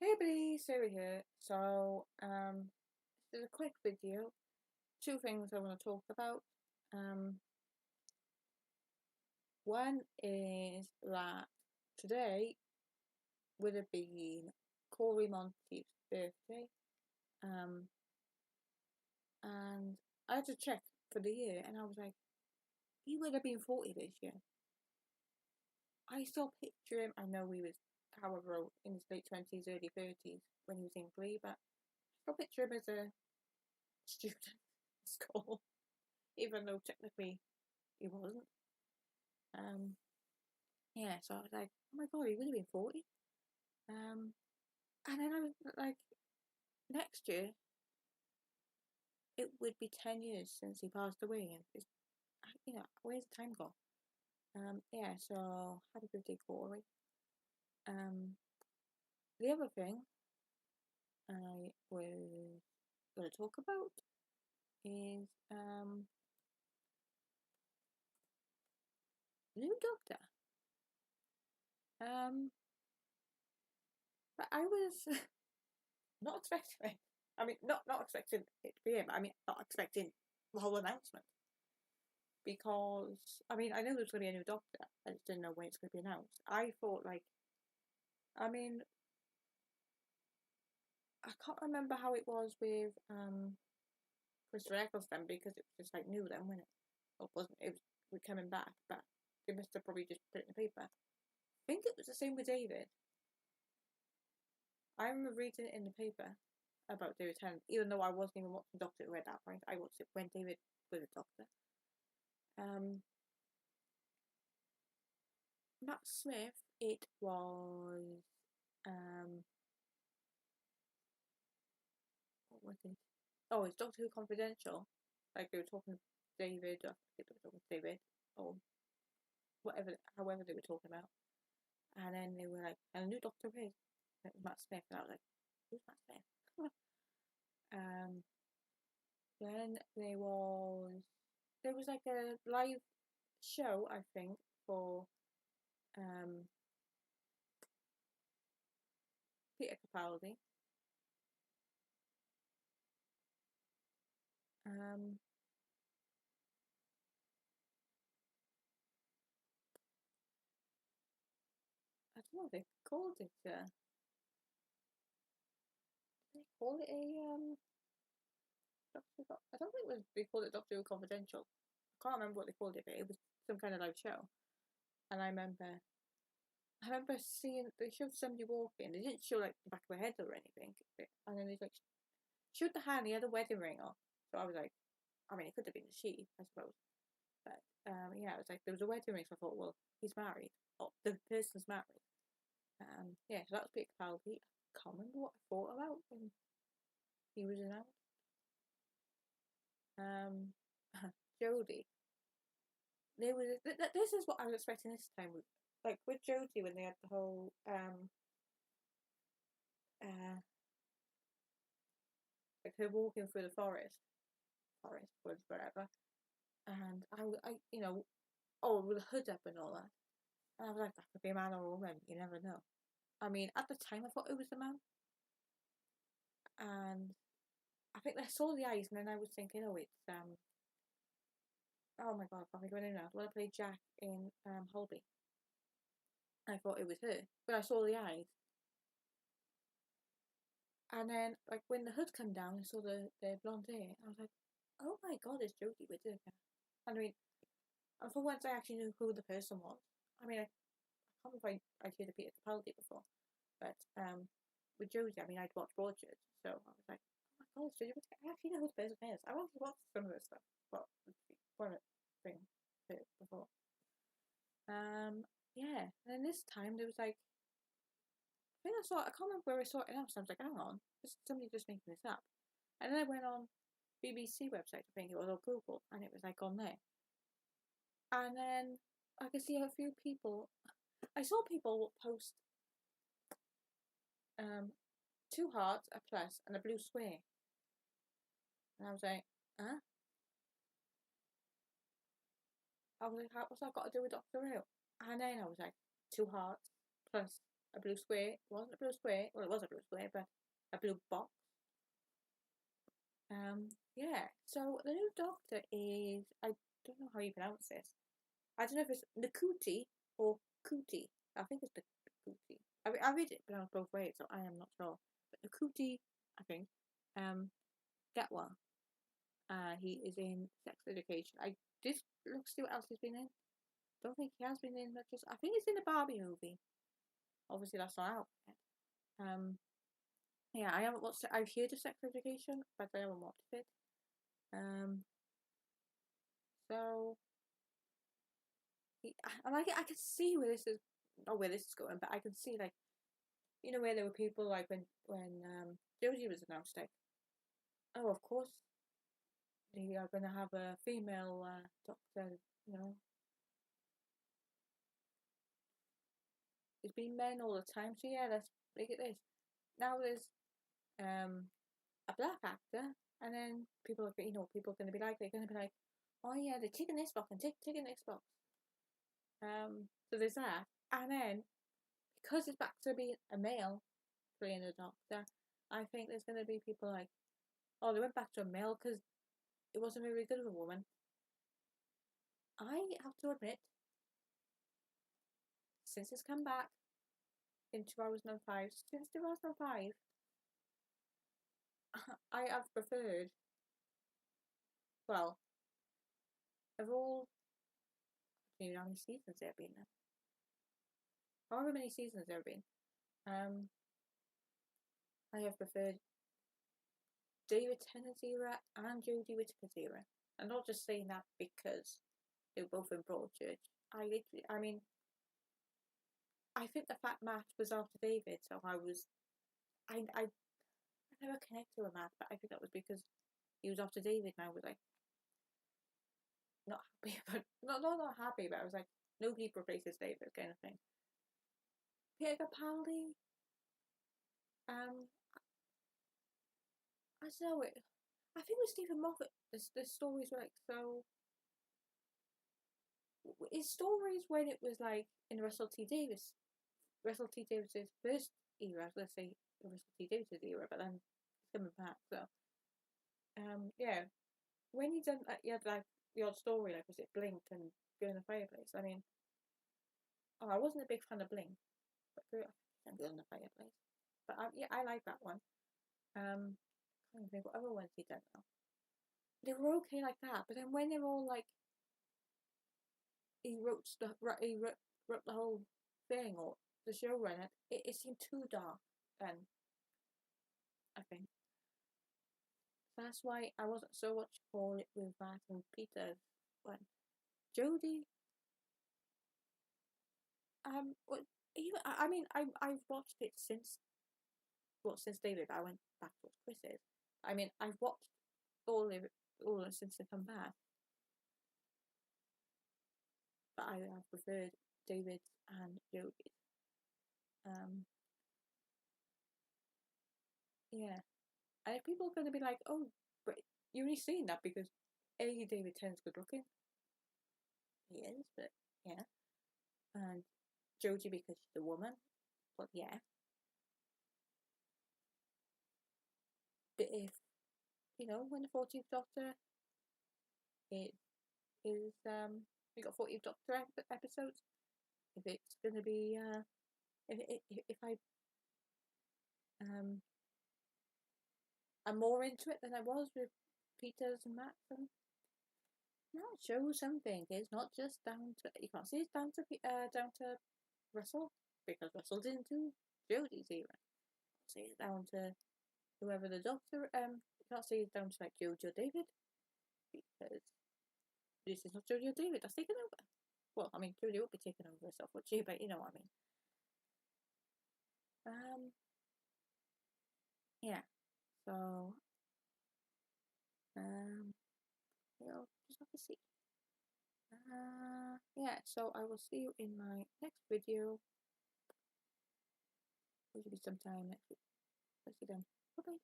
Hey everybody, Sarah here. This is a quick video. Two things I want to talk about. Um, One is that today would have been Corey Monteith's birthday. Um, and I had to check for the year, and I was like, he would have been 40 this year. I still picture him. I know he was, however, in his late 20s, early 30s when he was in Glee, but I still picture him as a student at school, even though technically he wasn't. Um, yeah, so I was like, oh my god, he would have been 40. And then I was like, next year it would be 10 years since he passed away, and where's the time gone? Yeah, so happy birthday, Corey. Um, the other thing I was going to talk about is New Doctor. Um, but I was not expecting it. I mean, not expecting it to be him. I mean, not expecting the whole announcement. Because I mean, I know there's going to be a new Doctor. I just didn't know when it's going to be announced. I thought I mean, I can't remember how it was with Christopher Eccleston because it was just like new then, wasn't it? Or wasn't it? Was coming back, but they must have probably just put it in the paper. I think it was the same with David. I remember reading it in the paper about David Tennant, even though I wasn't even watching Doctor Who at that point. I watched it when David was a Doctor. Um, Matt Smith. It was what was it? Oh, it's Doctor Who Confidential. Like they were talking to David, I think they were talking to David, or whatever, however they were talking about. And then they were like, and a new Doctor is. And it was Matt Smith, and I was like, who's Matt Smith? um, then there was like a live show, I think, for um Peter Capaldi. Um, I don't know. They called it. Did they call it a I don't think it was. They called it Doctor Who Confidential. I can't remember what they called it, but it was some kind of live show. And I remember seeing they showed somebody walking. They didn't show like the back of their head or anything, and then they like showed the hand. He had a wedding ring on. So I was like, I mean, it could have been a she, I suppose. But yeah, it was like there was a wedding ring. So I thought, well, he's married. Oh, the person's married. Yeah, so that was Peter Capaldi. I can't remember what I thought about when he was announced. Um, Jodie. There was this is what I was expecting this time. Like with Jodie when they had the whole uh like her walking through the forest woods whatever, and oh with the hood up and all that, and I was like that could be a man or a woman, you never know. I mean at the time I thought it was a man, and I think I saw the eyes, and then I was thinking oh it's oh my god I can't think of her name now. The one that played Jack in Holby. I thought it was her, but I saw the eyes. And then, like, when the hood come down, I saw the blonde hair. I was like, oh my god, it's Jodie Whittaker. And I mean, and for once I actually knew who the person was. I mean, I can't remember if I'd heard of Peter Capaldi before, but with Jodie, I mean, I'd watched Broadchurch, so I was like, oh my god, it's Jodie Whittaker. I actually know who the person is. I've actually watched some of this stuff. Well, one thing before. Um, yeah. And then this time, there was like, I think I can't remember where I saw it else. I was like, hang on, is somebody just making this up? And then I went on BBC website, I think it was, or Google, and it was like on there. And then I could see a few people. I saw people post um, two hearts, a plus, and a blue square, and I was like, huh? I was like, what's that got to do with Doctor Who? And then I was like, two hearts plus a blue square. It wasn't a blue square. Well, it was a blue square, but a blue box. Yeah. So the new Doctor is, I don't know how you pronounce this. I don't know if it's Nakuti or Kuti. I think it's Nakuti. I read it pronounced both ways, so I am not sure. But Nakuti, I think. Gatwa. He is in Sex Education. I did look see what else he's been in. Don't think he has been in. Just I think he's in the Barbie movie. Obviously, that's not out yet. Yeah, I haven't watched it. I've heard of Sex Education, but I haven't watched it. So and I can see where this is, not where this is going, but I can see like, you know, where there were people like when Jodie was announced, like, oh, of course they are going to have a female Doctor, you know. It's been men all the time, so yeah, let's make it this. Now there's a black actor, and then people are, you know, people are going to be like, they're going to be like, oh yeah, they're taking this box and taking this box. So there's that, and then because it's back to being a male playing the Doctor, I think there's going to be people like, oh, they went back to a male because it wasn't very good of a woman. I have to admit, since it's come back in 2005, since 2005, I have preferred, well, of all, I don't know how many seasons there have been now. However many seasons there have been, I have preferred David Tennant's era and Jodie Whittaker's era. I'm not just saying that because they were both in Broadchurch. I mean, I think the fact Matt was after David, so I never connected with Matt, but I think that was because he was after David, and I was like, not happy, but not happy, but I was like, nobody replaces David, kind of thing. Peter Capaldi, I don't know, I think with Stephen Moffat, the stories were like so. His stories when it was like in Russell T Davies's first era, let's say Russell T Davies's era, but then he's coming back. So, yeah, when he done, he had like the odd story, like was it Blink and Girl in the Fireplace? I mean, I wasn't a big fan of Blink, but Girl in the Fireplace. But yeah, I like that one. I can't think what other ones he done now. They were okay like that, but then when they're all like, he wrote the whole thing or the showrunner, it seemed too dark. Then I think that's why I wasn't so much for it with Matt and Peter. When Jodie, even I mean I've watched it since David. I went back to what Chris is. I mean I've watched all of it since they come back, but I have preferred David and Jodie. Yeah, and if people are going to be like, oh, but you're only saying that because A, David Tennant's good looking. He is, but yeah. And Jodie because she's a woman. But yeah. But if, you know, when the 14th Doctor, it is, we got 14th Doctor episodes. If it's going to be, if I'm more into it than I was with Peters and Matt, and that shows something. It's not just down to, you can't say it's down to Russell, because Russell didn't do Jodie's era. Say it's down to whoever the Doctor. You can't say it's down to like Jodie or David, because this is not Jodie or David that's taken over. Well, I mean, Jodie won't be taking over herself, would she? But you know what I mean. Yeah. So, we'll just have to see. Yeah. So I will see you in my next video. Which will be sometime next week. Let's see then. Bye bye.